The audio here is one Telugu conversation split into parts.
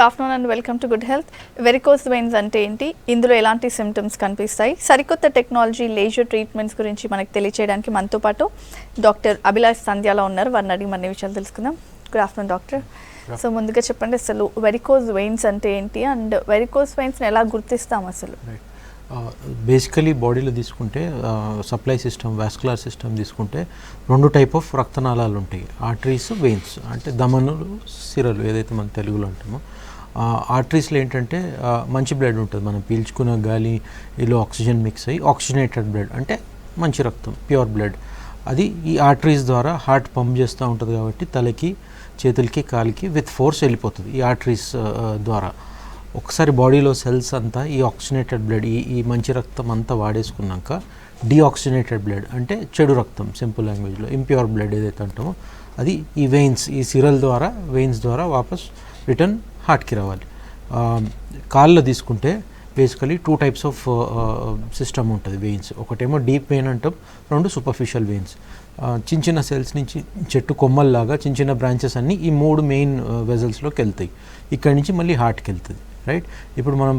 Afternoon and welcome to good health. Varicose veins అంటే ఏంటి, ఇందులో ఎలాంటి సిమ్టమ్స్ కనిపిస్తాయి, సరికొత్త టెక్నాలజీ లేజర్ ట్రీట్మెంట్స్ గురించి మనకు తెలియచేయడానికి మనతో పాటు డాక్టర్ అభిలాష్ సంధ్యాలో ఉన్నారు. వారిని అడిగి మన విషయాలు తెలుసుకుందాం. Good afternoon doctor. సో ముందుగా చెప్పండి, అసలు వెరికోస్ వెయిన్స్ అంటే ఏంటి అండ్ వెరికోస్ వెయిన్స్ని ఎలా గుర్తిస్తాం అసలు? బేసికలీ బాడీలో తీసుకుంటే సప్లై సిస్టమ్, వాస్కులర్ సిస్టమ్ తీసుకుంటే రెండు టైప్ ఆఫ్ రక్తనాళాలు ఉంటాయి. Arteries, veins. అంటే దమనులు, సిరలు ఏదైతే మనం తెలుగులో అంటామో. ఆర్టరీస్లో ఏంటంటే మంచి బ్లడ్ ఉంటుంది, మనం పీల్చుకున్న గాలిలో ఆక్సిజన్ మిక్స్ అయ్యి ఆక్సిజనేటెడ్ బ్లడ్ అంటే మంచి రక్తం, ప్యూర్ బ్లడ్. అది ఈ ఆర్టరీస్ ద్వారా హార్ట్ పంప్ చేస్తూ ఉంటుంది కాబట్టి తలకి, చేతులకి, కాలికి విత్ ఫోర్స్ వెళ్ళిపోతుంది ఈ ఆర్టరీస్ ద్వారా. ఒకసారి బాడీలో సెల్స్ అంతా ఈ ఆక్సిజనేటెడ్ బ్లడ్, ఈ మంచి రక్తం అంతా వాడేసుకున్నాక డీఆక్సిజనేటెడ్ బ్లడ్ అంటే చెడు రక్తం, సింపుల్ లాంగ్వేజ్లో ఇంప్యూర్ బ్లడ్ ఏదైతే అంటామో అది ఈ వెయిన్స్, ఈ సిరల్ ద్వారా, వెయిన్స్ ద్వారా వాపస్ రిటర్న్ హార్ట్కి రావాలి. కాళ్ళలో తీసుకుంటే basically two types of system ఉంటుంది వెయిన్స్. ఒకటేమో డీప్ వెయిన్ అంటాం, రెండు సూపర్ఫిషియల్ వెయిన్స్. చిన్న చిన్న సెల్స్ నుంచి చెట్టు కొమ్మల్లాగా చిన్న చిన్న బ్రాంచెస్ అన్నీ ఈ మూడు మెయిన్ వెజల్స్లోకి వెళ్తాయి. ఇక్కడి నుంచి మళ్ళీ హార్ట్కి వెళ్తుంది, రైట్. ఇప్పుడు మనం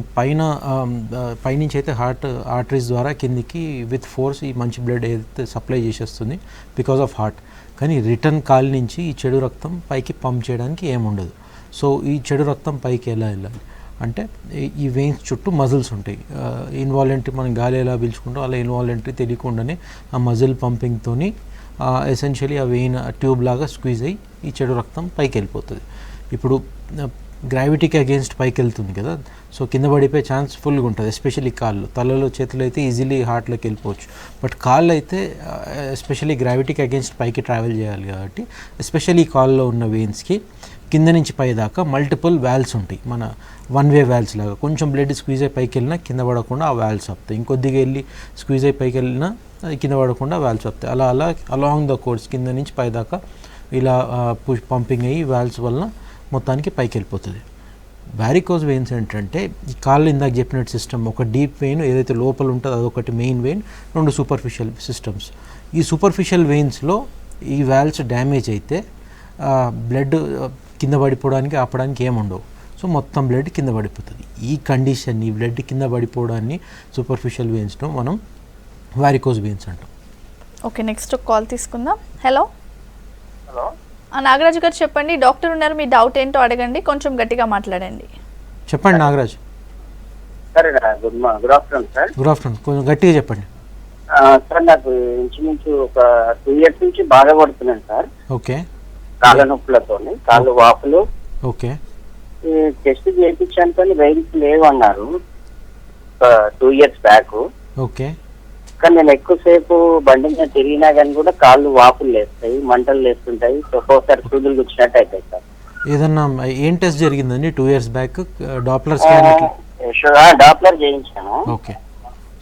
పైనుంచి అయితే ఆర్టరీస్ ద్వారా కిందికి విత్ ఫోర్స్ ఈ మంచి బ్లడ్ ఏదైతే సప్లై చేసేస్తుంది బికాజ్ ఆఫ్ హార్ట్. కానీ రిటర్న్ కాల్ నుంచి ఈ చెడు రక్తం పైకి పంప్ చేయడానికి ఏముండదు. సో ఈ చెడు రక్తం పైకి ఎలా వెళ్ళాలి అంటే ఈ వెయిన్స్ చుట్టూ మజిల్స్ ఉంటాయి. ఇన్వాలంటరీ మనం గాలి ఎలా పీల్చుకుంటాం అలా ఇన్వాలంటరీ తెలియకుండానే ఆ మజిల్ పంపింగ్తోని ఎసెన్షియలీ ఆ వెయిన్ ట్యూబ్ లాగా స్క్వీజ్ అయ్యి ఈ చెడు రక్తం పైకి వెళ్ళిపోతుంది. ఇప్పుడు గ్రావిటీకి అగేన్స్ట్ పైకి వెళ్తుంది కదా, సో కింద పడిపోయే ఛాన్స్ ఫుల్గా ఉంటుంది. ఎస్పెషల్లీ కాళ్ళు, తలలో, చేతులు అయితే ఈజీలీ హార్ట్లోకి వెళ్ళిపోవచ్చు. బట్ కాళ్ళు అయితే ఎస్పెషల్లీ గ్రావిటీకి అగేన్స్ట్ పైకి ట్రావెల్ చేయాలి కాబట్టి ఎస్పెషల్లీ కాల్లో ఉన్న వెయిన్స్కి కింద నుంచి పై దాకా మల్టిపుల్ వాల్వ్స్ ఉంటాయి. మన వన్ వే వాల్వ్స్ లాగా కొంచెం బ్లడ్ స్క్వీజ్ అయి పైకి వెళ్ళినా కింద పడకుండా ఆ వాల్వ్స్ ఆపుతాయి. ఇంకొద్దిగా వెళ్ళి స్క్వీజ్ అయి పైకి వెళ్ళినా అది కింద పడకుండా వాల్వ్స్ ఆపుతాయి. అలా అలా అలాంగ్ ద కోర్స్ కింద నుంచి పై దాకా ఇలా పంపింగ్ అయ్యి వాల్వ్స్ వలన మొత్తానికి పైకి వెళ్ళిపోతుంది. వారికోస్ వెయిన్స్ ఏంటంటే ఈ కాళ్ళు ఇందాక చెప్పినట్టు సిస్టమ్, ఒక డీప్ వెయిన్ ఏదైతే లోపల ఉంటుందో అదొకటి మెయిన్ వెయిన్, రెండు సూపర్ఫిషియల్ సిస్టమ్స్. ఈ సూపర్ఫిషియల్ వెయిన్స్లో ఈ వాల్వ్స్ డ్యామేజ్ అయితే బ్లడ్ కింద పడిపోవడానికి ఆపడానికి ఏముండవు. సో మొత్తం బ్లడ్ కింద పడిపోతుంది. ఈ కండిషన్, ఈ బ్లడ్ కింద పడిపోవడాన్ని సూపర్ఫిషియల్ వెయిన్స్లో మనం వారికోస్ వెయిన్స్ అంటాం. ఓకే, నెక్స్ట్ కాల్ తీసుకుందాం. హలో హలో, నాగరాజు గారు చెప్పండి. డాక్టర్ ఉన్నారు, మీ డౌట్ ఏంటో అడగండి, కొంచెం గట్టిగా మాట్లాడండి. చెప్పండి నాగరాజ్. సరే, good afternoon sir. Good afternoon, కొంచెం గట్టిగా చెప్పండి. సార్ నాకు ఇంచుమించు ఒక 2 years నుంచి బాగా పడుతున్నాను సార్. ఓకే. కాళ్ళ నొప్పులతోని, కాళ్ళు వాపులు. ఓకే. టెస్ట్ చేయించాను కానీ వెయిన్స్ లేవు అన్నారు 2 years బ్యాక్. ఓకే. కానీ నేను ఎక్కువసేపు బండి మీద తిరిగినా కానీ కూడా కాళ్ళు వాపులు లేస్తాయి, మంటలు లేస్తుంటాయి, ఒక్కోసారి సూదులు గుచ్చినట్టు అవుతాయి సార్. ఏదన్నా ఏం టెస్ట్ జరిగిందండి 2 years back? Doppler scan? Doppler చేయించాను. ఓకే.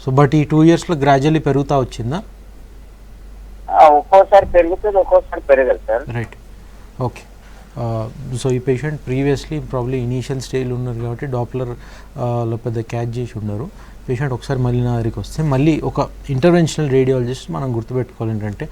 సో బట్ ఈ 2 yearsలో గ్రాడ్యువల్లీ పెరుగుతా వచ్చిందా? ఒక్కోసారి పెరుగుతుంది, ఒక్కోసారి పెరగదు సార్. రైట్. ఓకే. సో ఈ పేషెంట్ ప్రీవియస్లీ ప్రాబ్లీ ఇనీషియల్ స్టేజ్లో ఉన్నారు కాబట్టి డాప్లర్లో పెద్ద క్యాచ్ చేసి ఉన్నారు. పేషెంట్ ఒకసారి మళ్ళీ నా దగ్గరికి వస్తే మళ్ళీ ఒక ఇంటర్వెన్షనల్ రేడియాలజిస్ట్ మనం గుర్తుపెట్టుకోవాలి ఏంటంటే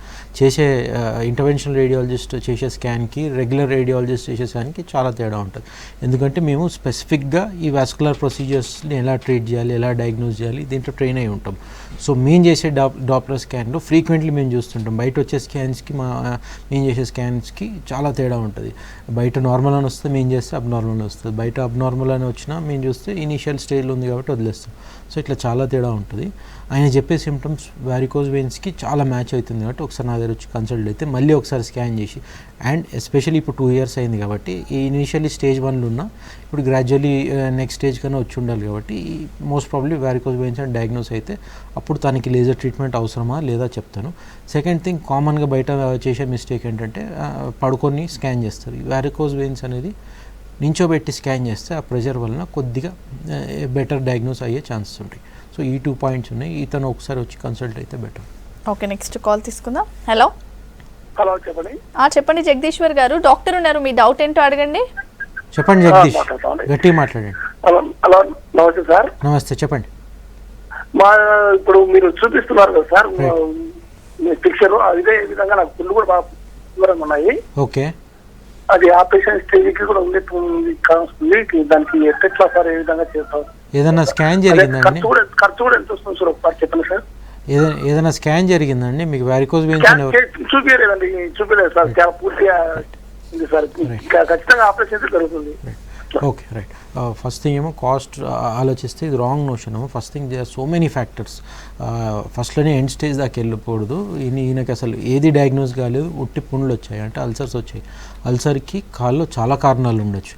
ఇంటర్వెన్షనల్ రేడియాలజిస్ట్ చేసే స్కాన్కి రెగ్యులర్ రేడియాలజిస్ట్ చేసే స్కాన్కి చాలా తేడా ఉంటుంది. ఎందుకంటే మేము స్పెసిఫిక్గా ఈ వాస్కులర్ ప్రొసీజర్స్ని ఎలా ట్రీట్ చేయాలి, ఎలా డయాగ్నోస్ చేయాలి దీంట్లో ట్రైన్ అయి ఉంటాం. సో మేము చేసే డాప్లర్ స్కాన్లో ఫ్రీక్వెంట్లీ మేము చూస్తుంటాం. బయట వచ్చే స్కాన్స్కి మేము చేసే స్కాన్స్కి చాలా తేడా ఉంటుంది. బయట నార్మల్ అని వస్తే మేము చేస్తే అబ్నార్మల్ అని వస్తుంది, బయట అబ్నార్మల్ అని వచ్చినా మేము చూస్తే ఇనీషియల్ స్టేజ్లో ఉంది కాబట్టి వదిలేస్తాం. సో ఇట్లా చాలా తేడా ఉంటుంది. ఆయన చెప్పే సిమ్టమ్స్ వారికోస్ వెయిన్స్కి చాలా మ్యాచ్ అవుతుంది కాబట్టి ఒకసారి నా దగ్గర వచ్చి కన్సల్ట్ అయితే మళ్ళీ ఒకసారి స్కాన్ చేసి, అండ్ ఎస్పెషల్లీ ఇప్పుడు 2 years అయింది కాబట్టి ఈ ఇనీషియల్లీ స్టేజ్ 1లో ఉన్న ఇప్పుడు గ్రాడ్యువల్లీ నెక్స్ట్ స్టేజ్ కన్నా వచ్చి ఉండాలి కాబట్టి మోస్ట్ ప్రాబ్లీ వారికోస్ వెయిన్స్ అని డయాగ్నోస్ అయితే అప్పుడు తనకి లేజర్ ట్రీట్మెంట్ అవసరమా లేదా చెప్తాను. సెకండ్ థింగ్, కామన్గా బయట చేసే మిస్టేక్ ఏంటంటే పడుకొని స్కాన్ చేస్తారు. ఈ వారికోస్ వెయిన్స్ అనేది నించోబెట్టి స్కాన్ చేస్తే ఆ ప్రెషర్ వలన కొద్దిగా బెటర్ డయాగ్నోస్ అయ్యే ఛాన్సెస్ ఉంటాయి. సో ఈ 2 points ఉన్నాయి. ఇతను ఒకసారి వచ్చి కన్సల్ట్ అయితే బెటర్. ఓకే, నెక్స్ట్ కాల్ తీసుకుందాం. హలో హలో, చెప్పండి. చెప్పండి జగదీశ్వర్ గారు, డాక్టర్ ఉన్నారు, మీ డౌట్ ఏంటో అడగండి. చెప్పండి జగదీష్, గట్టిగా మాట్లాడండి. హలో, నమస్తే సార్. నమస్తే, చెప్పండి. ఇప్పుడు మీరు చూపిస్తున్నారు కదా సార్ పిక్చర్, అదే విధంగా నాకు పుల్లు కూడా బాగా దూరంగా ఉన్నాయి. ఓకే. అది ఆపరేషన్ స్టేజ్కి కూడా ఉంది కాస్తుంది. దానికి ఎట్లా సార్ ఏ విధంగా చేస్తారు? ఏదైనా స్కాన్ జరిగిందండి? ఖర్చు కూడా ఎంత వస్తుంది సార్ ఒకసారి చెప్పండి సార్. ఏదైనా స్కాన్ జరిగిందండి మీకు వారికోజ్ వెయిన్స్? చూపించలేదండి, చూపించలేదు సార్. చాలా పూర్తిగా ఉంది సార్. ఖచ్చితంగా ఆపరేషన్ జరుగుతుంది. Okay, right. ఫస్ట్ థింగ్ ఏమో కాస్ట్ ఆలోచిస్తే ఇది రాంగ్ నోషన్ ఏమో. First thing they are so many factors. ఫస్ట్లోనే ఎండ్ స్టేజ్ దాకా వెళ్ళకూడదు. ఈయనకి అసలు ఏది డయాగ్నోస్ కాలేదు, ఉట్టి పుండ్లు వచ్చాయి అంటే అల్సర్స్ వచ్చాయి. అల్సర్కి కాల్లో చాలా కారణాలు ఉండొచ్చు.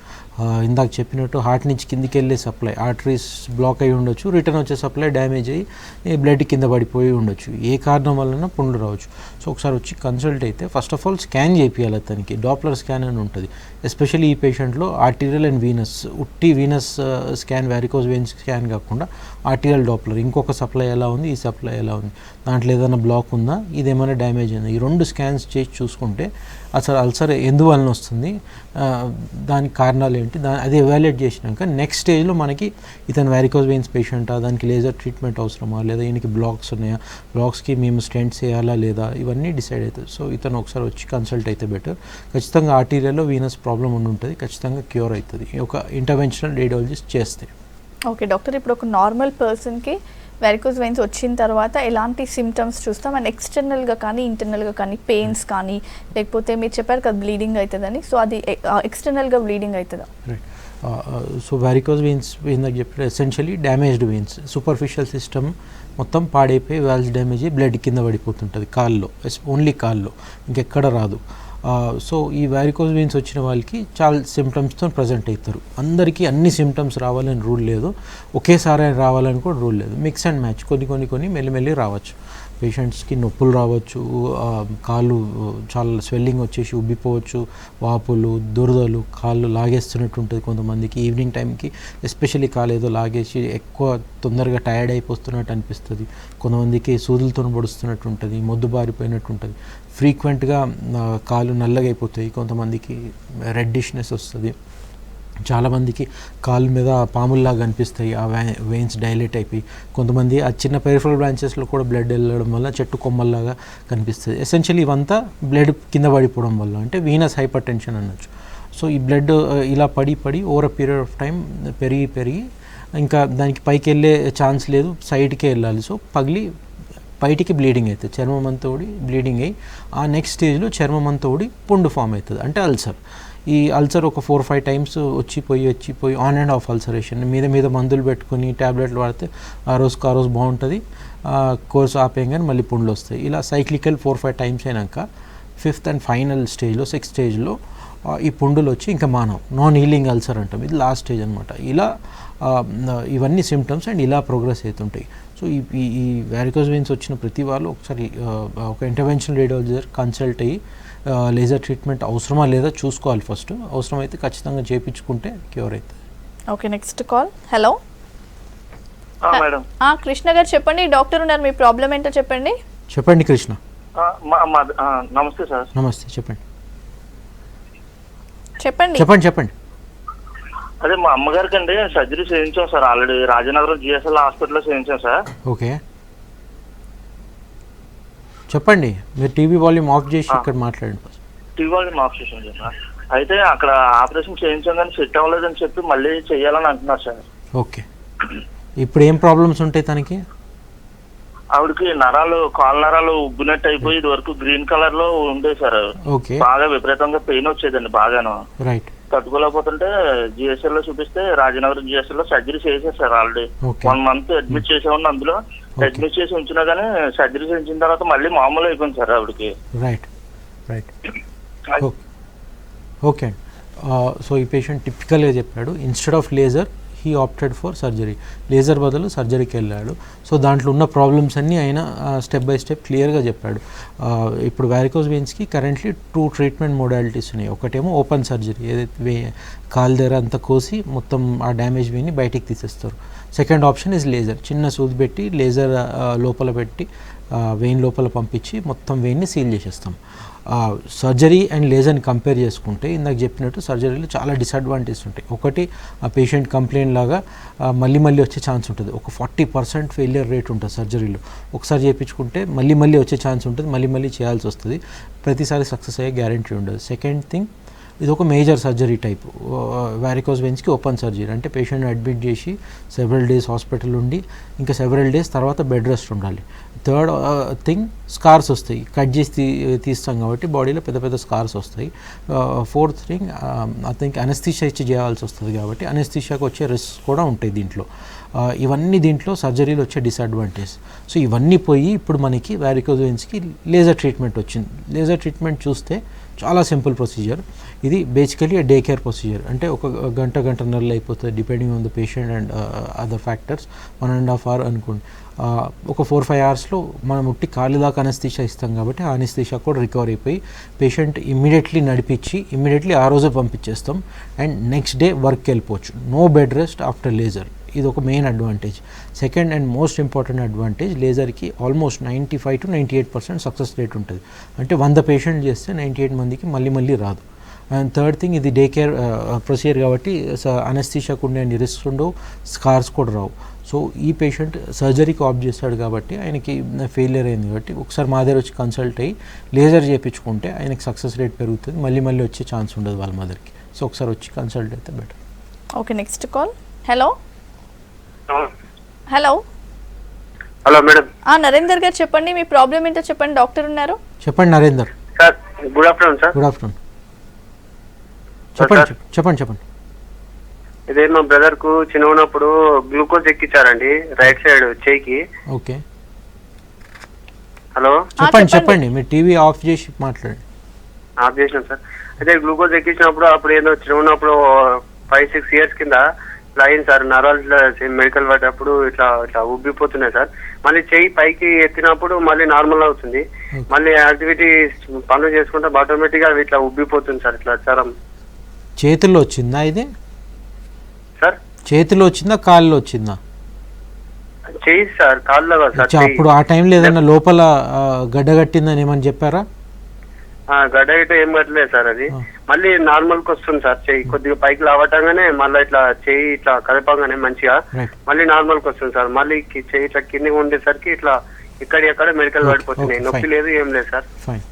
ఇందాక చెప్పినట్టు హార్ట్ నుంచి కిందికి వెళ్ళే సప్లై ఆర్టరీస్ బ్లాక్ అయి ఉండొచ్చు, రిటర్న్ వచ్చే సప్లై డ్యామేజ్ అయ్యి బ్లడ్ కింద పడిపోయి ఉండొచ్చు. ఏ కారణం వలన పుండ్లు రావచ్చు. సో ఒకసారి వచ్చి కన్సల్ట్ అయితే ఫస్ట్ ఆఫ్ ఆల్ స్కాన్ చేయించాలి అతనికి. డాప్లర్ స్కాన్ అని ఉంటుంది. ఎస్పెషల్లీ ఈ పేషెంట్లో ఆర్టీరియల్ అండ్ వీనస్, ఉట్టి Venus scan, varicose veins scan కాకుండా ఆర్టీరియల్ డాప్లర్, ఇంకొక సప్లై ఎలా ఉంది, ఈ సప్లై ఎలా ఉంది, దాంట్లో ఏదైనా బ్లాక్ ఉందా, ఇదేమైనా డ్యామేజ్ ఉందా, ఈ 2 స్కాన్స్ చేసి చూసుకుంటే అసలు అల్సర్ ఎందువలన వస్తుంది, దానికి కారణాలు ఏంటి, అది ఎవాల్యుయేట్ చేసినాక నెక్స్ట్ స్టేజ్లో మనకి ఇతను వారికోజ్ వెయిన్స్ పేషెంటా, దానికి లేజర్ ట్రీట్మెంట్ అవసరమా, లేదా ఈయనకి బ్లాక్స్ ఉన్నాయా, బ్లాక్స్కి మేము స్టెంట్స్ వేయాలా లేదా, ఇవన్నీ డిసైడ్ అవుతుంది. సో ఇతను ఒకసారి వచ్చి కన్సల్ట్ అయితే బెటర్. ఖచ్చితంగా ఆర్టీరియాలో వీనస్ ప్రాబ్లం ఉండి ఉంటుంది, ఖచ్చితంగా క్యూర్ అవుతుంది ఒక ఇంటర్వెన్షనల్ రేడియాలజిస్ట్ చేస్తే. ఓకే డాక్టర్, ఇప్పుడు ఒక నార్మల్ పర్సన్కి వెరికోజ్ వెయిన్స్ వచ్చిన తర్వాత ఎలాంటి సిమ్టమ్స్ చూస్తాం? అండ్ ఎక్స్టర్నల్గా కానీ ఇంటర్నల్గా కానీ పెయిన్స్ కానీ, లేకపోతే మీరు చెప్పారు కదా బ్లీడింగ్ అవుతుందని, సో అది ఎక్స్టర్నల్గా బ్లీడింగ్ అవుతుందా? రైట్. సో వారికోజ్ వెయిన్స్ ఇందాక చెప్పిన essentially damaged veins, superficial system మొత్తం పాడైపోయి వాల్స్ డ్యామేజ్ అయ్యి బ్లడ్ కింద పడిపోతుంటుంది కాల్లో, ఓన్లీ కాల్లో, ఇంకెక్కడ రాదు. సో ఈ వారికోజ్ వెయిన్స్ వచ్చిన వాళ్ళకి చాలా సిమ్టమ్స్తో ప్రజెంట్ అవుతారు. అందరికీ అన్ని సిమ్టమ్స్ రావాలని రూల్ లేదు, ఒకేసారి రావాలని కూడా రూల్ లేదు. మిక్స్ అండ్ మ్యాచ్, కొన్ని మెల్లిమెల్లి రావచ్చు. పేషెంట్స్కి నొప్పులు రావచ్చు, కాళ్ళు చాలా స్వెల్లింగ్ వచ్చేసి ఉబ్బిపోవచ్చు, వాపులు, దురదలు, కాళ్ళు లాగేస్తున్నట్టు ఉంటుంది కొంతమందికి. ఈవినింగ్ టైంకి ఎస్పెషల్లీ కాలు ఏదో లాగేసి ఎక్కువ తొందరగా టైర్డ్ అయిపోతున్నట్టు అనిపిస్తుంది. కొంతమందికి సూదులతో పొడుస్తున్నట్టు ఉంటుంది, మొద్దు బారిపోయినట్టు ఉంటుంది. ఫ్రీక్వెంట్గా కాళ్ళు నల్లగా అయిపోతాయి, కొంతమందికి రెడ్డిష్నెస్ వస్తుంది, చాలామందికి కాళ్ళ మీద పాముల్లాగా కనిపిస్తాయి, ఆ వెయిన్స్ డైలేట్ అయిపోయి. కొంతమంది ఆ చిన్న పెరిఫరల్ బ్రాంచెస్లో కూడా బ్లడ్ వెళ్ళడం వల్ల చెట్టు కొమ్మల్లాగా కనిపిస్తుంది. ఎసెన్షియల్లీ ఇవంతా బ్లడ్ కింద పడిపోవడం వల్ల, అంటే వీనస్ హైపర్ టెన్షన్ అనొచ్చు. సో ఈ బ్లడ్ ఇలా పడి over a period of time పెరిగి ఇంకా దానికి పైకి వెళ్ళే ఛాన్స్ లేదు, సైడ్కే వెళ్ళాలి. సో పగిలి బయటికి బ్లీడింగ్ అవుతుంది, చర్మం అంతా ఊడి బ్లీడింగ్ అయ్యి ఆ నెక్స్ట్ స్టేజ్లో చర్మం అంతా ఊడి పుండు ఫామ్ అవుతుంది, అంటే అల్సర్. ఈ అల్సర్ ఒక 4-5 టైమ్స్ వచ్చిపోయి ఆన్ అండ్ ఆఫ్ అల్సరేషన్, మీద మందులు పెట్టుకుని ట్యాబ్లెట్లు వాడితే ఆ రోజు బాగుంటుంది, కోర్స్ ఆపేయంగానే మళ్ళీ పుండ్లు వస్తాయి. ఇలా సైక్లికల్ 4-5 టైమ్స్ అయినాక 5th అండ్ ఫైనల్ స్టేజ్లో 6th స్టేజ్లో ఈ పుండులు వచ్చి ఇంకా నాన్ హీలింగ్ అల్సర్ అంటాం, ఇది లాస్ట్ స్టేజ్ అనమాట. ఇలా ఇవన్నీ సిమ్టమ్స్ అండ్ ఇలా ప్రోగ్రెస్ అవుతుంటాయి. సో ఈ వారికోజ్ వెయిన్స్ వచ్చిన ప్రతి వాళ్ళు ఒకసారి ఒక ఇంటర్వెన్షనల్ రేడియాలజిస్ట్ కన్సల్ట్ అయ్యి లేజర్ ట్రీట్మెంట్ అవసరమా లేదా చూసుకోవాలి ఫస్ట్. అవసరమైతే ఖచ్చితంగా చేయించుకుంటే క్యూర్ అవుతుంది. Okay, next call. Hello madam. Krishna గారు చెప్పండి, డాక్టర్ ఉన్నారు, మీ ప్రాబ్లం ఏంటో చెప్పండి. చెప్పండి కృష్ణ. నమస్తే సార్. నమస్తే, చెప్పండి. చెప్పండి. అదే మా అమ్మగారికి అండి సర్జరీ చేయించాం సార్, ఆల్రెడీ రాజనగరం జిఎస్ఎల్ హాస్పిటల్లో చేయించాం సార్. ఓకే, చెప్పండి. మీరు టీవీ వాల్యూమ్ ఆఫ్ చేసి ఇక్కడ మాట్లాడండి. టీవీ వాల్యూమ్ ఆఫ్ చేసాం సార్. అయితే అక్కడ ఆపరేషన్ చేయించాం కానీ సెట్ అవ్వలేదని చెప్పి మళ్ళీ చెయ్యాలని అంటున్నారు సార్. ఓకే, ఇప్పుడు ఏం ప్రాబ్లమ్స్ ఉంటాయి తనకి? ఆవిడకి కాళ్ళ నరాలు ఉబ్బినట్టు అయిపోయి ఇది వరకు గ్రీన్ కలర్ లో ఉండే సార్. ఓకే, బాగా విపరీతంగా పెయిన్ వచ్చేదండి, బాగాను. రైట్. తట్టుకోలేకపోతుంటే జిఎస్ఎల్ లో చూపిస్తే రాజనగరం జిఎస్ఎల్ లో సర్జరీ చేశారు సార్. ఆల్రెడీ 1 month అడ్మిట్ చేసేవాడిని. అందులో అడ్మిట్ చేసి ఉంచినా గానీ సర్జరీ చేయించిన తర్వాత మళ్ళీ మామూలు అయిపోయింది సార్ ఆవిడకి. రైట్. ఓకే అండి. సో ఈ పేషెంట్ టిపికల్గా చెప్పాడు, instead of laser he opted for surgery. Laser బదులు సర్జరీకి వెళ్ళాడు. సో దాంట్లో ఉన్న ప్రాబ్లమ్స్ అన్నీ ఆయన స్టెప్ బై స్టెప్ క్లియర్గా చెప్పాడు. ఇప్పుడు వారికోజ్ వెయిన్స్కి కరెంట్లీ 2 ట్రీట్మెంట్ మోడాలిటీస్ ఉన్నాయి. ఒకటేమో ఓపెన్ సర్జరీ, ఏదైతే కాలు దగ్గర అంతా కోసి మొత్తం ఆ డ్యామేజ్ వెయిన్ని బయటికి తీసేస్తారు. సెకండ్ ఆప్షన్ ఇస్ లేజర్, చిన్న సూది పెట్టి లేజర్ లోపల పెట్టి వెయిన్ లోపల పంపించి మొత్తం వెయిన్ని సీల్ చేసేస్తాం. సర్జరీ అండ్ లేజర్ని కంపేర్ చేసుకుంటే ఇందాక చెప్పినట్టు సర్జరీలో చాలా డిసడ్వాంటేజ్ ఉంటాయి. ఒకటి, ఆ పేషెంట్ కంప్లైంట్ లాగా మళ్ళీ వచ్చే ఛాన్స్ ఉంటుంది. ఒక 40% ఫెయిలియర్ రేట్ ఉంటుంది సర్జరీలో. ఒకసారి చేయించుకుంటే మళ్ళీ వచ్చే ఛాన్స్ ఉంటుంది, మళ్ళీ చేయాల్సి వస్తుంది. ప్రతిసారి సక్సెస్ అయ్యే గ్యారంటీ ఉండదు. సెకండ్ థింగ్, ఇది ఒక మేజర్ సర్జరీ టైప్. వారికోస్ వెయిన్స్కి ఓపెన్ సర్జరీ అంటే పేషెంట్ అడ్మిట్ చేసి సెవెరల్ డేస్ హాస్పిటల్ ఉండి ఇంకా సెవెరల్ డేస్ తర్వాత బెడ్ రెస్ట్ ఉండాలి. థర్డ్ థింగ్ స్కార్స్ వస్తాయి, కట్ చేసి తీస్తాం కాబట్టి బాడీలో పెద్ద పెద్ద స్కార్స్ వస్తాయి. Fourth thing I think anaesthesia ఇచ్చి చేయాల్సి వస్తుంది కాబట్టి అనస్థీషియాకి వచ్చే రిస్క్ కూడా ఉంటాయి దీంట్లో. ఇవన్నీ దీంట్లో సర్జరీలో వచ్చే డిసడ్వాంటేజ్. సో ఇవన్నీ పోయి ఇప్పుడు మనకి వారికోస్ వెయిన్స్కి లేజర్ ట్రీట్మెంట్ వచ్చింది. లేజర్ ట్రీట్మెంట్ చూస్తే చాలా సింపుల్ ప్రొసీజర్. ఇది బేసికలీ డే కేర్ ప్రొసీజర్. అంటే ఒక గంటన్నరలో అయిపోతుంది depending on the patient and other factors. 1.5 hours అనుకోండి. ఒక 4-5 hours మనం ముట్టి కాళ్ళు దాకా అనస్థీషియా ఇస్తాం కాబట్టి ఆ అనస్థీషియా కూడా రికవర్ అయిపోయి పేషెంట్ ఇమ్మీడియట్లీ నడిపించి ఇమ్మీడియట్లీ ఆ రోజే పంపించేస్తాం అండ్ నెక్స్ట్ డే వర్క్కి వెళ్ళిపోవచ్చు. No bed rest after laser. ఇది ఒక main advantage. Second and most important advantage, లేజర్కి ఆల్మోస్ట్ 95 to 98% సక్సెస్ రేట్ ఉంటుంది. అంటే 100 పేషెంట్ చేస్తే 98 మందికి మళ్ళీ రాదు. అండ్ థర్డ్ థింగ్, ఇది డే కేర్ ప్రొసీజర్ కాబట్టి అనస్థీషియాకు ఉండే రిస్క్స్ ఉండవు, స్కార్స్ కూడా రావు. సో ఈ పేషెంట్ సర్జరీకి ఆప్ట్ చేస్తాడు కాబట్టి ఆయనకి ఫెయిలియర్ అయింది కాబట్టి ఒకసారి మా దగ్గర వచ్చి కన్సల్ట్ అయ్యి లేజర్ చేయించుకుంటే ఆయనకి సక్సెస్ రేట్ పెరుగుతుంది, మళ్ళీ వచ్చే ఛాన్స్ ఉండదు వాళ్ళ మదర్కి. సో ఒకసారి వచ్చి కన్సల్ట్ అయితే better. Okay, next call. Hello hello hello madam. Narender garu చెప్పండి, మీ ప్రాబ్లం ఏంటో చెప్పండి, డాక్టర్ ఉన్నారు. చెప్పండి Narender. Sir good afternoon sir. Good afternoon. చెప్పండి. ఇదే మా బ్రదర్ కు చిన్న ఉన్నప్పుడు గ్లూకోజ్ ఎక్కించారండి రైట్ సైడ్ చేయికి. ఓకే, హలో చెప్పండి. మీరు టీవీ ఆఫ్ చేసి మాట్లాడండి. ఆఫ్ చేసినాం సార్. అయితే గ్లూకోజ్ ఎక్కించినప్పుడు అప్పుడు ఏదో చిన్న ఉన్నప్పుడు 5-6 years కింద ఇట్లా అయింది సార్. నరాలు మెడికల్ పడ్డప్పుడు ఇట్లా ఉబ్బిపోతున్నాయి సార్. మళ్ళీ చెయ్యి పైకి ఎత్తినప్పుడు మళ్ళీ నార్మల్ అవుతుంది. మళ్ళీ యాక్టివిటీ పనులు చేసుకుంటే ఆటోమేటిక్ గా ఇట్లా ఉబ్బిపోతుంది సార్. ఇట్లా చరం చేతుల్లో వచ్చిందా ఇది? సార్ చేతిలో వచ్చిందా కాళ్ళలో వచ్చిందా? చెయ్యి సార్, కాళ్ళలో సార్. అప్పుడు ఆ టైంలో ఏదైనా లోపల గడ్డగట్టిందని ఏమని చెప్పారా? గడ్డ ఇటు ఏం కట్టలేదు సార్. అది మళ్ళీ నార్మల్ కి వస్తుంది సార్. చెయ్యి కొద్దిగా పైకి లావటంగానే మళ్ళీ ఇట్లా చెయ్యి ఇట్లా కదపంగానే మంచిగా మళ్ళీ నార్మల్ కి వస్తుంది సార్. మళ్ళీ చెయ్యి ఇట్లా కింద ఉండేసరికి ఇట్లా ఎక్కడ మెడికల్ పడిపోతున్నాయి. నొప్పి లేదు, ఏం లేదు సార్. ఫైన్.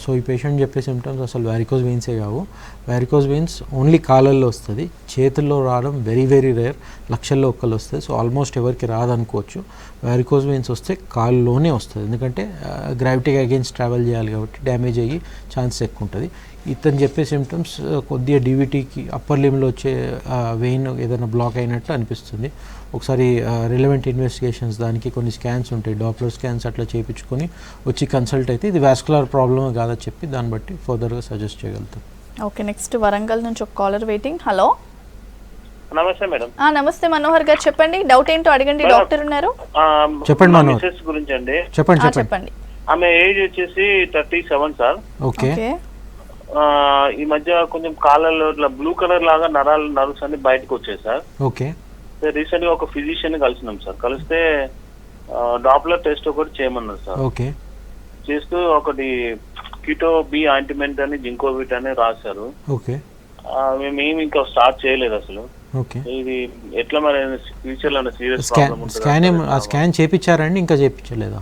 సో ఈ పేషెంట్ చెప్పే సిమ్టమ్స్ అసలు వారికోస్ వెయిన్సే కావు. వారికోస్ వెయిన్స్ ఓన్లీ కాళ్ళల్లో వస్తుంది, చేతుల్లో రావడం వెరీ రేర్, లక్షల్లో ఒక్కళ్ళు వస్తుంది. సో ఆల్మోస్ట్ ఎవరికి రాదనుకోవచ్చు. వారికోస్ వెయిన్స్ వస్తే కాళ్ళలోనే వస్తుంది, ఎందుకంటే గ్రావిటీకి అగేన్స్ట్ ట్రావెల్ చేయాలి కాబట్టి డ్యామేజ్ అయ్యి ఛాన్స్ ఎక్కువ ఉంటుంది. ఇతను చెప్పే సిమ్టమ్స్ కొద్దిగా డీవీటీకి అప్పర్ లిమ్లో వచ్చే వెయిన్ ఏదైనా బ్లాక్ అయినట్టు అనిపిస్తుంది. ఒకసారి రిలవెంట్ ఇన్వెస్టిగేషన్స్, దానికి కొన్ని స్కాన్స్ ఉంటాయి, డాప్లర్ స్కాన్స్ అట్లా చేయించుకొని వచ్చి కన్సల్ట్ అయితే ఇది వాస్కులర్ ప్రాబ్లమ్ కాదని చెప్పి దాన్ని బట్టి ఫర్దర్గా సజెస్ట్ చేయగలుగుతాం. ఓకే, నెక్స్ట్ వరంగల్ నుంచి ఒక కాలర్ వెయిటింగ్. హలో నమస్తే మేడం. నమస్తే మనోహర్ గారు, చెప్పండి, డౌట్ ఏంటో అడగండి, డాక్టర్ ఉన్నారు. చెప్పండి మనోహర్. గురించి అండి. చెప్పండి. ఆమె ఏజ్ వచ్చేసి 37 సార్. ఓకే. ఈ మధ్య కొంచెం కాళ్ళలో ఇట్లా బ్లూ కలర్ లాగా నర్వ్స్ అన్ని బయటకు వచ్చాయి సార్. ఓకే. రీసెంట్ గా ఒక ఫిజిషియన్ కలిసినాం సార్. కలిస్తే డాప్లర్ టెస్ట్ ఒకటి చేయమన్నారు సార్. ఓకే. చేస్తూ ఒకటి కీటో బి ఆయింట్మెంట్ అని జింకోవిట్ అని రాశారు. ఓకే. మేము ఇంకా స్టార్ట్ చేయలేదు అసలు. ఓకే. ఇది ఎట్లా మరి ఫ్యూచర్ లో సీరియస్ స్కాన్ చేపించారండి? ఇంకా చేపించలేదా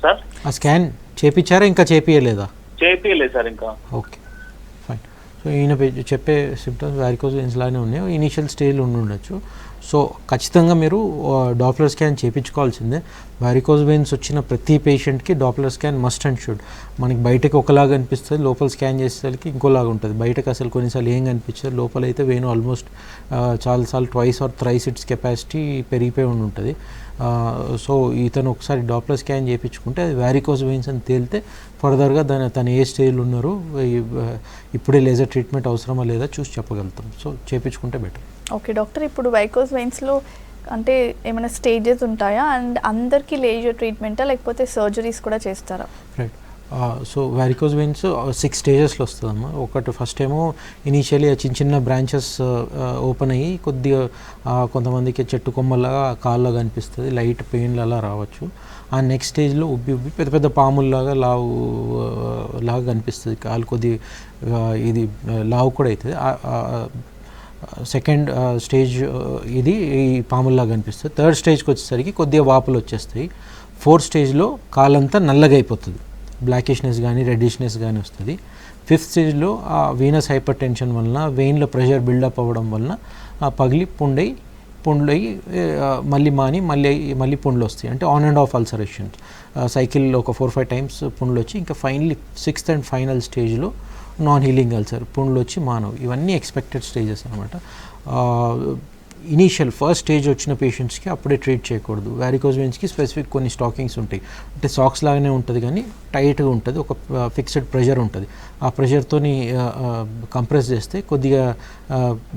సార్? ఆ స్కాన్ చేపించారా ఇంకా చేపియలేదా? చేపియలేదు సార్ ఇంకా. Okay, fine. సో ఈయన చెప్పే సిమ్టమ్స్ వారికోస్ వెయిన్స్ లానే ఉన్నాయి, ఇనీషియల్ స్టేజ్లో ఉండొచ్చు. సో ఖచ్చితంగా మీరు డాప్లర్ స్కాన్ చేయించుకోవాల్సిందే. వారికోస్ వెయిన్స్ వచ్చిన ప్రతి పేషెంట్కి Doppler scan must and should. మనకి బయటకు ఒకలాగా అనిపిస్తుంది, లోపల స్కాన్ చేసేసరికి ఇంకోలాగా ఉంటుంది. బయటకు అసలు కొన్నిసార్లు ఏం కనిపించదు, లోపల అయితే వెయిన్ ఆల్మోస్ట్ చాలాసార్లు 2 or 3 ఇట్స్ కెపాసిటీ పెరిగిపోయి ఉంటుంది. సో ఇతను ఒకసారి డాప్లర్ స్కాన్ చేయించుకుంటే అది వారికోస్ వెయిన్స్ అని తేలితే ఫర్దర్గా తను ఏ స్టేజ్లో ఉన్నారు, ఇప్పుడే లేజర్ ట్రీట్మెంట్ అవసరమా లేదా చూసి చెప్పగలుగుతాం. సో చేయించుకుంటే బెటర్. ఓకే డాక్టర్, ఇప్పుడు వారికోస్ వెయిన్స్లో అంటే ఏమైనా స్టేజెస్ ఉంటాయా? అండ్ అందరికీ లేజర్ ట్రీట్మెంటా లేకపోతే సర్జరీస్ కూడా చేస్తారా? రైట్. సో వారికోస్ వెయిన్స్ 6 స్టేజెస్లో వస్తుందమ్మా. ఒకటి ఫస్ట్ ఏమో ఇనీషియలీ చిన్న బ్రాంచెస్ ఓపెన్ అయ్యి కొద్దిగా కొంతమందికి చెట్టు కొమ్మలాగా కాళ్ళలో కనిపిస్తుంది, లైట్ పెయిన్లు అలా రావచ్చు. ఆ నెక్స్ట్ స్టేజ్లో ఉబ్బి పెద్ద పాముల్లాగా లాగా కనిపిస్తుంది, కాలు కొద్దిగా ఇది లావు కూడా అవుతుంది. సెకండ్ స్టేజ్ ఇది ఈ పాముల్లాగా కనిపిస్తుంది. థర్డ్ స్టేజ్కి వచ్చేసరికి కొద్దిగా వాపులు వచ్చేస్తాయి. ఫోర్త్ స్టేజ్లో కాలంతా నల్లగా అయిపోతుంది, బ్లాకిష్నెస్ కానీ రెడ్డిష్నెస్ కానీ వస్తుంది. 5th స్టేజ్లో ఆ వీనస్ హైపర్ టెన్షన్ వలన వెయిన్లో ప్రెషర్ బిల్డప్ అవ్వడం వలన పగిలి పుండై మళ్ళీ మాని మళ్ళీ పుండ్లు వస్తాయి. అంటే ఆన్ అండ్ ఆఫ్ అల్సరేషన్ సైకిల్లో ఒక 4-5 టైమ్స్ పుండ్లు వచ్చి ఇంకా ఫైనలీ 6th అండ్ ఫైనల్ స్టేజ్లో నాన్ హీలింగ్ అల్సర్ పుండ్లు వచ్చి మానవు. ఇవన్నీ ఎక్స్పెక్టెడ్ స్టేజెస్ అనమాట. ఇనీషియల్ ఫస్ట్ స్టేజ్ వచ్చిన పేషెంట్స్కి అప్పుడే ట్రీట్ చేయకూడదు. వారికోజ్ వెయిన్స్కి స్పెసిఫిక్ కొన్ని స్టాకింగ్స్ ఉంటాయి. అంటే సాక్స్ లాగానే ఉంటుంది కానీ టైట్గా ఉంటుంది, ఒక ఫిక్స్డ్ ప్రెషర్ ఉంటుంది. ఆ ప్రెషర్తోని కంప్రెస్ చేస్తే కొద్దిగా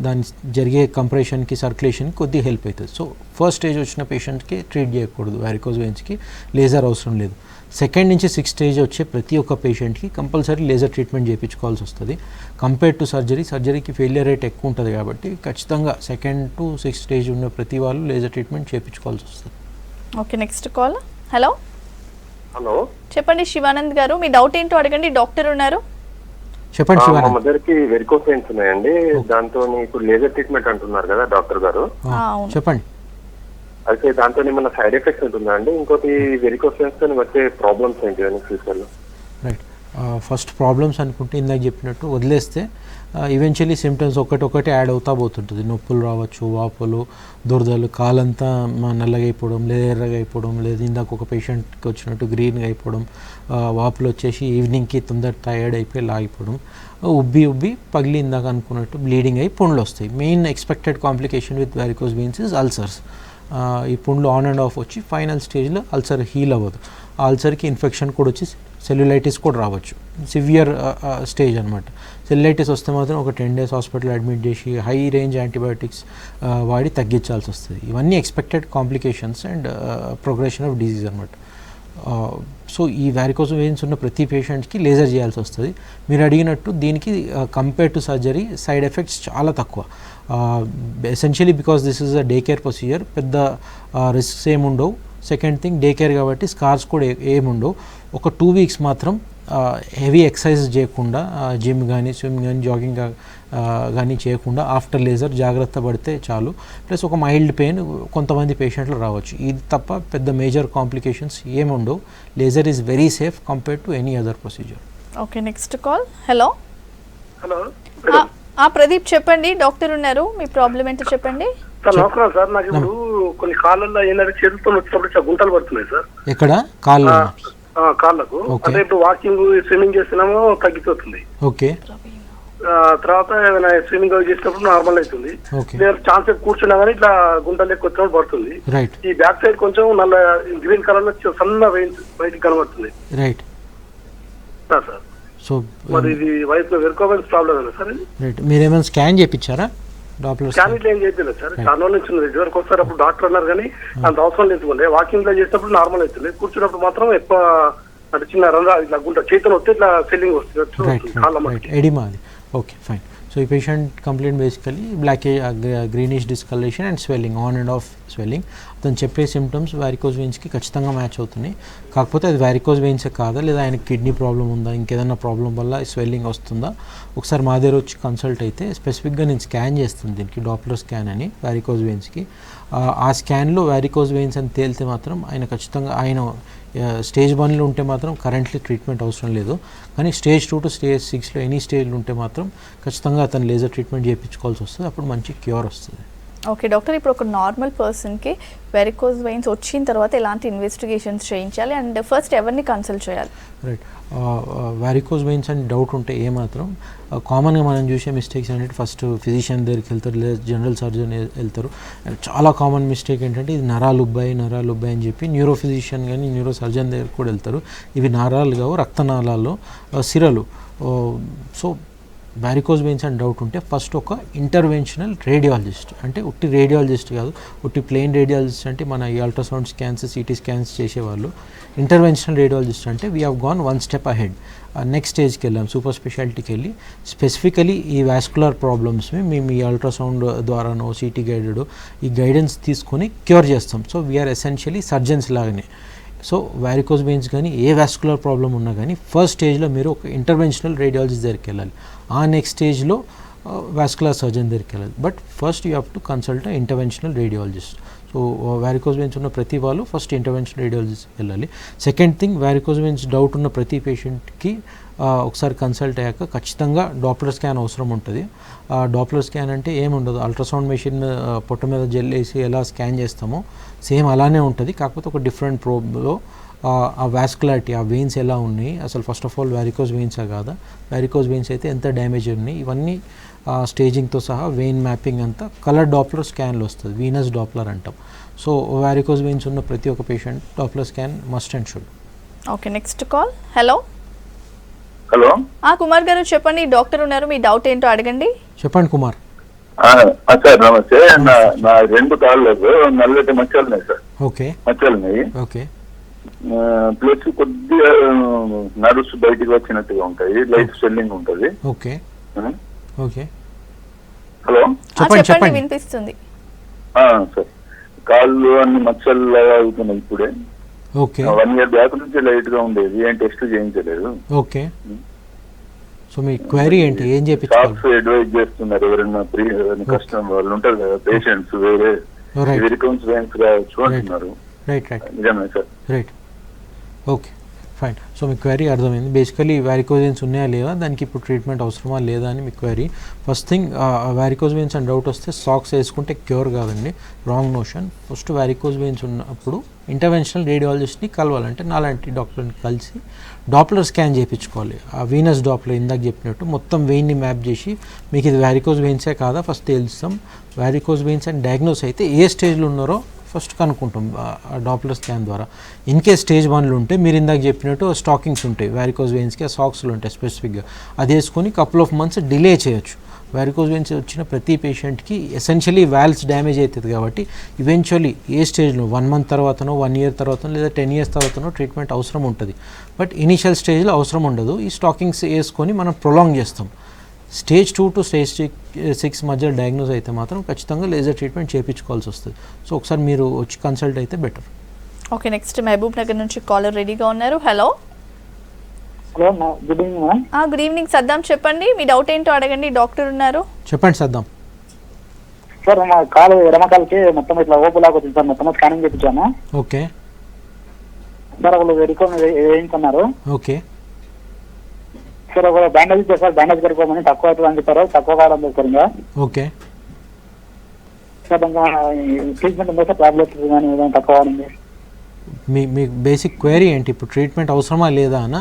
దాని జరిగే కంప్రెషన్కి సర్క్యులేషన్కి కొద్దిగా హెల్ప్ అవుతుంది. సో ఫస్ట్ స్టేజ్ వచ్చిన పేషెంట్కి ట్రీట్ చేయకూడదు. వారికోజ్ వెయిన్స్కి లేజర్ అవసరం లేదు. 2nd నుంచి 6th స్టేజ్ వచ్చే ప్రతి ఒక్క పేషెంట్కి కంపల్సరీ లేజర్ ట్రీట్మెంట్ చేయించుకోవాల్సి వస్తుంది. కంపేర్ టు సర్జరీకి ఫెయిలియర్ రేట్ ఎక్కువ ఉంటుంది కాబట్టి ఖచ్చితంగా 2nd to 6th స్టేజ్ ఉన్న ప్రతి వాళ్ళు లేజర్ ట్రీట్మెంట్ చేయించుకోవాల్సి వస్తుంది. Okay, next call. Hello hello, చెప్పండి శివానంద్ గారు, మీ డౌట్ ఏంటో అడగండి, డాక్టర్ ఉన్నారు. చెప్పండి మా శివానంద్. మదర్కి వెరికోస్ వెయిన్స్ ఉన్నాయండి. దాంతో ఇప్పుడు లేజర్ ట్రీట్మెంట్ అంటున్నారు కదా డాక్టర్ గారు, అవును. చెప్పండి. అయితే దాంతో ఏమన్నా సైడ్ ఎఫెక్ట్స్ ఉంటుందా అండి? ఇంకోటి వెరికోస్ వెయిన్స్ తో వచ్చే ప్రాబ్లమ్స్ ఏంటి అని ఫ్యూచర్లో? రైట్, ఫస్ట్ ప్రాబ్లమ్స్ అనుకుంటే ఇందాక చెప్పినట్టు వదిలేస్తే ఈవెన్చువల్లీ సిమ్టమ్స్ ఒకటి యాడ్ అవుతా పోతుంటుంది. నొప్పులు రావచ్చు, వాపులు, దురదలు, కాలంతా నల్లగా అయిపోవడం, లేదా ఎర్రగా అయిపోవడం, లేదా ఇందాక ఒక పేషెంట్కి వచ్చినట్టు గ్రీన్గా అయిపోవడం, వాపులు వచ్చేసి ఈవినింగ్కి తొందర టైర్డ్ అయిపోయి లాగిపోవడం, ఉబ్బి పగిలి ఇందాక అనుకున్నట్టు బ్లీడింగ్ అయ్యి పుండ్లు వస్తాయి. Main expected complication with varicose veins is ulcers. ఈ పుండ్లు ఆన్ అండ్ ఆఫ్ వచ్చి ఫైనల్ స్టేజ్లో అల్సర్ హీల్ అవ్వదు. ఆ అల్సర్కి ఇన్ఫెక్షన్ కూడా వచ్చి సెల్యులైటిస్ కూడా రావచ్చు. సివియర్ స్టేజ్ అనమాట. సెల్యులైటిస్ వస్తే మాత్రం ఒక 10 days హాస్పిటల్ అడ్మిట్ చేసి హై రేంజ్ యాంటీబయాటిక్స్ వాడి తగ్గించాల్సి వస్తుంది. ఇవన్నీ expected complications and progression of disease అనమాట. సో ఈ వారికోస్ వెయిన్స్ ఉన్న ప్రతి పేషెంట్కి లేజర్ చేయాల్సి వస్తుంది. మీరు అడిగినట్టు దీనికి compare to surgery side effects చాలా తక్కువ. Essentially because this is a day care procedure, పెద్ద రిస్క్స్ ఏముండవు. సెకండ్ థింగ్, డే కేర్ కాబట్టి స్కార్స్ కూడా ఏముండవు. ఒక 2 weeks మాత్రం హెవీ ఎక్సర్సైజ్ చేయకుండా, జిమ్ కానీ స్విమ్మింగ్ కానీ జాగింగ్ కానీ చేయకుండా ఆఫ్టర్ లేజర్ జాగ్రత్త పడితే చాలు. ప్లస్ ఒక మైల్డ్ పెయిన్ కొంతమంది పేషెంట్లు రావచ్చు. ఇది తప్ప పెద్ద మేజర్ కాంప్లికేషన్స్ ఏముండవు. Laser is very safe compared to any other procedure. Okay, next call. Hello hello Pradeep, చెప్పండి, డాక్టర్ ఉన్నారు, మీ ప్రాబ్లం ఏంటో చెప్పండి. సార్ నమస్కారం సార్. నాకు ఇప్పుడు కొన్ని కాళ్ళల్లో ఏంటంటే చేతులతో వచ్చినప్పుడు గుంటలు పడుతున్నాయి సార్. ఎక్కడ? కాళ్ళు? కాళ్ళకు. అంటే ఇప్పుడు వాకింగ్ స్విమ్మింగ్ చేస్తున్నామో తగ్గిపోతుంది. ఓకే. తర్వాత ఏమైనా స్విమ్మింగ్ చేసినప్పుడు నార్మల్ అవుతుంది. ఓకే. ఛాన్స్ కూర్చున్నా కానీ ఇట్లా గుంటలు ఎక్కువ వచ్చినప్పుడు పడుతుంది. రైట్. ఈ బ్యాక్ సైడ్ కొంచెం నల్ల గ్రీన్ కలర్ లో సన్న వెయిన్స్ బయటికి కనబడుతుంది. Right sir. సో మరి ఇది వైఫ్ వెరికోస్ ప్రాబ్లం అయినా సార్? రైట్. మీరేమైనా స్కాన్ చేయించారా? డాక్టర్ స్కాన్ ఇట్లా ఏం చేయలేదు సార్. చాలా రోజుల నుంచి ఉన్నది. ఇదివరకు వస్తారు అప్పుడు డాక్టర్ అన్నారు కానీ అంత అవసరం లేదు. వాకింగ్ లో చేసినప్పుడు నార్మల్ అవుతుంది, కూర్చున్నప్పుడు మాత్రం ఎక్కువ అంటే చిన్న రంధ్రా ఇట్లా గుంట చేతులు వస్తే ఇట్లా సెల్లింగ్ వస్తుంది కాళ్ళ మట్టి. ఎడిమా అది. Okay, fine. సో ఈ patient complaint basically greenish discolouration and swelling, on and of swelling. అతను చెప్పే సిమ్టమ్స్ వారికోజ్ వెయిన్స్కి ఖచ్చితంగా మ్యాచ్ అవుతున్నాయి. కాకపోతే అది వారికోజ్ వెయిన్సే కాదా, లేదా ఆయన కిడ్నీ ప్రాబ్లం ఉందా, ఇంకేదైనా ప్రాబ్లం వల్ల స్వెల్లింగ్ వస్తుందా, ఒకసారి మా దగ్గర వచ్చి కన్సల్ట్ అయితే స్పెసిఫిక్గా నేను స్కాన్ చేస్తాను దీనికి, డాప్లర్ స్కాన్ అని వారికోజ్ వెయిన్స్కి. ఆ స్కాన్లో వారికోజ్ వెయిన్స్ అని తేలితే మాత్రం ఆయన ఖచ్చితంగా, ఆయన స్టేజ్ 1లో ఉంటే మాత్రం కరెంట్లీ ట్రీట్మెంట్ అవసరం లేదు. కానీ స్టేజ్ 2 to stage 6లో ఎనీ స్టేజ్లో ఉంటే మాత్రం ఖచ్చితంగా అతను లేజర్ ట్రీట్మెంట్ చేయించుకోవాల్సి వస్తుంది. అప్పుడు మంచి క్యూర్ వస్తుంది. ఓకే డాక్టర్, ఇప్పుడు ఒక నార్మల్ పర్సన్కి వెరికోజ్ వెయిన్స్ వచ్చిన తర్వాత ఎలాంటి ఇన్వెస్టిగేషన్స్ చేయించాలి అండ్ ఫస్ట్ ఎవరిని కన్సల్ట్ చేయాలి? రైట్. వారికోజ్ వెయిన్స్ అని డౌట్ ఉంటే ఏమాత్రం కామన్గా మనం చూసే మిస్టేక్స్ ఏంటంటే ఫస్ట్ ఫిజిషియన్ దగ్గరికి వెళ్తారు, లేదా జనరల్ సర్జన్ వెళ్తారు. చాలా కామన్ మిస్టేక్ ఏంటంటే ఇది నరాలు ఉబ్బాయి అని చెప్పి న్యూరో ఫిజిషియన్ కానీ న్యూరో సర్జన్ దగ్గరికి కూడా వెళ్తారు. ఇవి నరాలు కావు, రక్తనాళాల్లో సిరలు. సో వారికోజ్ వెయిన్స్ అని డౌట్ ఉంటే ఫస్ట్ ఒక ఇంటర్వెన్షనల్ రేడియాలజిస్ట్, అంటే ఉట్టి రేడియాలజిస్ట్ కాదు, ఉట్టి ప్లెయిన్ రేడియాలజిస్ట్ అంటే మన ఈ అల్ట్రాసౌండ్ స్కాన్స్, సిటీ స్కాన్స్ చేసేవాళ్ళు. ఇంటర్వెన్షనల్ రేడియాలజిస్ట్ అంటే we have gone 1 step ahead. Next స్టేజ్కి వెళ్ళాం, సూపర్ స్పెషాలిటీకి వెళ్ళి స్పెసిఫికలీ ఈ వాస్కులర్ ప్రాబ్లమ్స్ని మేము ఈ అల్ట్రాసౌండ్ ద్వారానో సిటీ గైడెడ్ ఈ గైడెన్స్ తీసుకొని క్యూర్ చేస్తాం. సో వీఆర్ ఎసెన్షియలీ సర్జన్స్ లాగానే. సో వారికోజ్ వెయిన్స్ కానీ ఏ వాస్కులర్ ప్రాబ్లం ఉన్నా కానీ ఫస్ట్ స్టేజ్లో మీరు ఒక ఇంటర్వెన్షనల్ రేడియాలజిస్ట్ దగ్గరికి వెళ్ళాలి. ఆ నెక్స్ట్ స్టేజ్లో వాస్కులర్ సర్జన్ దగ్గరికి వెళ్ళాలి. But first you have to consult interventional radiologist. So varicose veins ఉన్న ప్రతి వాళ్ళు ఫస్ట్ ఇంటర్వెన్షనల్ రేడియాలజిస్ట్ వెళ్ళాలి. Second thing, varicose veins doubt ఉన్న ప్రతి పేషెంట్కి ఒకసారి కన్సల్ట్ అయ్యాక ఖచ్చితంగా డాప్లర్ స్కాన్ అవసరం ఉంటుంది. డాప్లర్ స్కాన్ అంటే ఏముండదు, అల్ట్రాసౌండ్ మెషిన్ పొట్ట మీద జెల్ వేసి ఎలా స్కాన్ చేస్తామో సేమ్ అలానే ఉంటుంది. కాకపోతే ఒక డిఫరెంట్ ప్రోబ్లో ఆ వాస్కులారిటీ, ఆ వెయిన్స్ ఎలా ఉన్నాయి, అసలు ఫస్ట్ ఆఫ్ ఆల్ వ్యారికోజ్ వెయిన్సా కాదా, వ్యారికోజ్ వెయిన్స్ అయితే ఎంత డ్యామేజ్ ఉన్నాయి, ఇవన్నీ స్టేజింగ్తో సహా వెయిన్ మ్యాపింగ్ అంతా కలర్ డాప్లర్ స్కాన్లో వస్తుంది, వీనస్ డాప్లర్ అంటాం. సో వ్యారికోజ్ వెయిన్స్ ఉన్న ప్రతి ఒక్క patient Doppler scan must and should. Okay, next call. Hello hello, Kumar గారు చెప్పండి, డాక్టర్ ఉన్నారు, మీ డౌట్ ఏంటో అడగండి. చెప్పండి కుమార్. సార్ నమస్తే. నా 2 కాళ్ళకు నల్లటి మచ్చలు ఉన్నాయి సార్. ఓకే, మచ్చలు ఉన్నాయి. ఓకే, ప్లస్ కొద్దిగా నర్వ్స్ బయటికి వచ్చినట్టుగా ఉంటాయి, లైట్ స్వెల్లింగ్ ఉంటుంది. Okay, okay. హలో చెప్పండి, వినిపిస్తుంది. సార్ కాళ్ళు అన్ని మచ్చలు అవుతున్నాయి ఇప్పుడే. ఓకే, 1 year బ్యాక్ నుంచి లైట్ గా ఉండేది, ఏం టెస్ట్ చేయించలేదు. ఓకే. సో మీ క్వైరీ ఏంటి, ఏం చేయించుకోవాలి? షాప్స్ అడ్వైజ్ చేస్తున్నారు ఎవరైనా కస్టమర్ వాళ్ళు ఉంటారు కదా, పేషెంట్స్ వేరే వెరికోన్స్ వెయిన్స్ గా చూడంటున్నారు. రైట్ రైట్ నిజమే sir. Right, okay, fine. So మీ క్వైరీ అర్థమైంది. బేసికలీ వ్యారికోజ్ వెయిన్స్ ఉన్నాయా లేదా, దానికి ఇప్పుడు ట్రీట్మెంట్ అవసరమా లేదా అని మీ query. First thing, varicose veins అని డౌట్ వస్తే సాక్స్ వేసుకుంటే క్యూర్ కాదండి, wrong notion. First varicose veins ఉన్నప్పుడు ఇంటర్వెన్షనల్ రేడియాలజిస్ట్ని కలవాలంటే నాలాంటి డాక్టర్ని కలిసి డాప్లర్ స్కాన్ చేయించుకోవాలి. ఆ వీనస్ డాప్లర్ ఇందాక చెప్పినట్టు మొత్తం వెయిన్ని మ్యాప్ చేసి మీకు ఇది వ్యారికోజ్ వెయిన్సే కాదా ఫస్ట్ తెలుస్తాం. వ్యారికోజ్ వెయిన్స్ అని డయాగ్నోస్ అయితే ఏ స్టేజ్లో ఉన్నారో ఫస్ట్ కనుక్కుంటాం డాప్లర్ స్కాన్ ద్వారా. ఇన్ కేస్ స్టేజ్ 1లో ఉంటే మీరు ఇందాక చెప్పినట్టు స్టాకింగ్స్ ఉంటాయి వ్యారికోజ్ వెయిన్స్కి, ఆ సాక్స్లు ఉంటాయి స్పెసిఫిక్గా, అది వేసుకొని కపుల్ ఆఫ్ మంత్స్ డిలే చేయొచ్చు. వ్యారికోజ్ వెయిన్స్ వచ్చిన ప్రతి పేషెంట్కి ఎసెన్షియలీ వాల్వ్స్ డ్యామేజ్ అవుతుంది కాబట్టి ఈవెన్చువల్లీ ఏ స్టేజ్లో 1 month తర్వాతనో 1 year తర్వాతనో లేదా 10 years తర్వాతనో ట్రీట్మెంట్ అవసరం ఉంటుంది. బట్ ఇనీషియల్ స్టేజ్లో అవసరం ఉండదు. ఈ స్టాకింగ్స్ వేసుకొని మనం ప్రొలాంగ్ చేస్తాం. స్టేజ్ 2 to stage 6 మధ్య డయాగ్నోస్ అయితే మాత్రం ఖచ్చితంగా లేజర్ ట్రీట్మెంట్ చేయించుకోవాల్సి వస్తుంది. సో ఒకసారి మీరు వచ్చి కన్సల్ట్ అయితే better. Okay, next Mahbubnagar నుంచి కాలర్ రెడీగా ఉన్నారు. Hello hello, good evening ma'am. Good evening Saddam, చెప్పండి, మీ డౌట్ ఏంటో అడగండి, డాక్టర్ ఉన్నారు. చెప్పండి సద్దాం. సార్ మా కాలు ఎడమ కాలుకి మొత్తం ఇట్లా ఓపులాగా వచ్చింది సార్, మొత్తం స్కానింగ్ చేయించాను. ఓకే సార్ వాళ్ళు వెరికోన్ వేయించున్నారు. ఓకే సార్ ఒక బ్యాండేజ్ చేస్తారు, బ్యాండేజ్ కట్టుకోమని తక్కువ అవుతుంది అని చెప్పారు, తక్కువ కావడం లేదు సార్. ఇంకా ఓకే సార్ ఇంకా ట్రీట్మెంట్ ఉందా సార్, టాబ్లెట్స్ కానీ ఏదైనా తక్కువ కావాలండి? మీ బేసిక్ క్వైరీ ఏంటి, ఇప్పుడు ట్రీట్మెంట్ అవసరమా లేదా అన్న?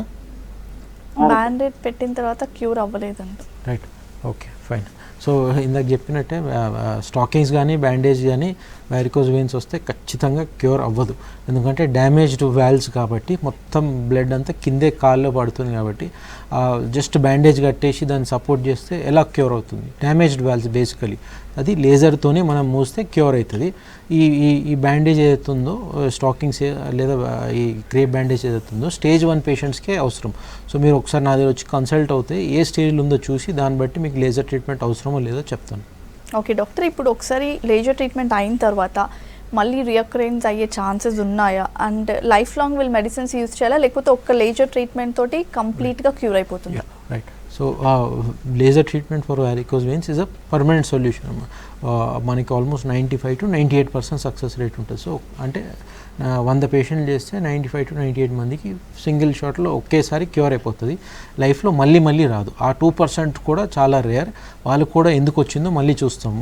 బ్యాండేజ్ పెట్టిన తర్వాత క్యూర్ అవ్వలేదండి. Right, okay, fine. సో ఇందాక చెప్పినట్టే స్టాకింగ్స్ కానీ బ్యాండేజ్ కానీ వ్యారికోజ్ వెయిన్స్ వస్తే ఖచ్చితంగా క్యూర్ అవ్వదు. ఎందుకంటే డ్యామేజ్డ్ వాల్వ్స్ కాబట్టి మొత్తం బ్లడ్ అంతా కిందే కాల్లో పడుతుంది కాబట్టి జస్ట్ బ్యాండేజ్ కట్టేసి దాన్ని సపోర్ట్ చేస్తే ఎలా క్యూర్ అవుతుంది? డ్యామేజ్డ్ వాల్వ్స్ బేసికలీ అది లేజర్తోనే మనం మూస్తే క్యూర్ అవుతుంది. ఈ బ్యాండేజ్ ఏదైతుందో స్టాకింగ్స్ లేదా ఈ క్రేప్ బ్యాండేజ్ ఏదైతుందో స్టేజ్ 1 పేషెంట్స్కే అవసరం. సో మీరు ఒకసారి నా దగ్గర వచ్చి కన్సల్ట్ అవుతే ఏ స్టేజ్లో ఉందో చూసి దాన్ని బట్టి మీకు లేజర్ ట్రీట్మెంట్ అవసరమో లేదో చెప్తాను. ఓకే డాక్టర్, ఇప్పుడు ఒకసారి లేజర్ ట్రీట్మెంట్ అయిన తర్వాత మళ్ళీ రియకరెన్స్ అయ్యే ఛాన్సెస్ ఉన్నాయా? And life long will medicines use చేయాలా, లేకపోతే ఒక్క లేజర్ ట్రీట్మెంట్ తోటి కంప్లీట్గా క్యూర్ అయిపోతుందా? Right. So laser treatment for varicose veins is a permanent solution. మనకి ఆల్మోస్ట్ 95 to 98% సక్సెస్ రేట్ ఉంటుంది. సో అంటే 100 పేషెంట్ చేస్తే 95 to 98 మందికి సింగిల్ షాట్లో ఒకేసారి క్యూర్ అయిపోతుంది. లైఫ్లో మళ్ళీ రాదు. ఆ 2% కూడా చాలా రేర్. వాళ్ళకు కూడా ఎందుకు వచ్చిందో మళ్ళీ చూస్తాం.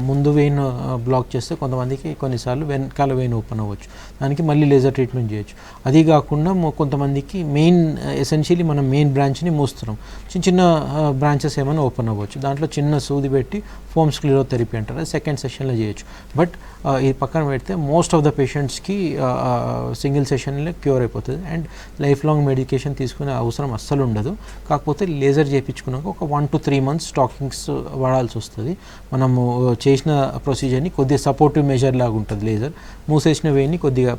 ముందు వెయిన్ బ్లాక్ చేస్తే కొంతమందికి కొన్నిసార్లు వెనకాల వెయిన్ ఓపెన్ అవ్వచ్చు, దానికి మళ్ళీ లేజర్ ట్రీట్మెంట్ చేయొచ్చు. అది కాకుండా కొంతమందికి ఎసెన్షియలీ మనం మెయిన్ బ్రాంచ్ని మూస్తున్నాం, చిన్న బ్రాంచెస్ ఏమైనా ఓపెన్ అవ్వచ్చు, దాంట్లో చిన్న సూది పెట్టి ఫోమ్ స్క్లిరోథెరపీ అంటారు, అది సెకండ్ సెషన్లో చేయొచ్చు. బట్ ఇది పక్కన పెడితే మోస్ట్ ఆఫ్ ద పేషెంట్స్కి సింగిల్ సెషన్లో క్యూర్ అయిపోతుంది అండ్ లైఫ్ లాంగ్ మెడికేషన్ తీసుకునే అవసరం అస్సలు ఉండదు. కాకపోతే లేజర్ చేయించుకున్నాక ఒక 1 to 3 months స్టాకింగ్స్ వాడాల్సి వస్తుంది. మనము చేసిన ప్రొసీజర్ని కొద్దిగా సపోర్టివ్ మెజర్ లాగా ఉంటుంది. లేజర్ మూసేసిన వేయిని కొద్దిగా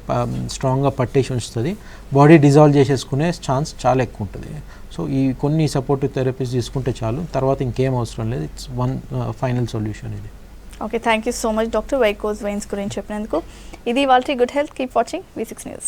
స్ట్రాంగ్గా పట్టేసి ఉంచుతుంది, బాడీ డిజాల్వ్ చేసేసుకునే ఛాన్స్ చాలా ఎక్కువ ఉంటుంది. సో ఈ కొన్ని సపోర్టివ్ థెరపీస్ తీసుకుంటే చాలు, తర్వాత ఇంకేం అవసరం లేదు. ఇట్స్ వన్ ఫైనల్ సొల్యూషన్ ఇది. Okay, thank you so much doctor, varicose veins గురించి చెప్పినందుకు. ఇది వాళ్ళ good health. Keep watching V6 News.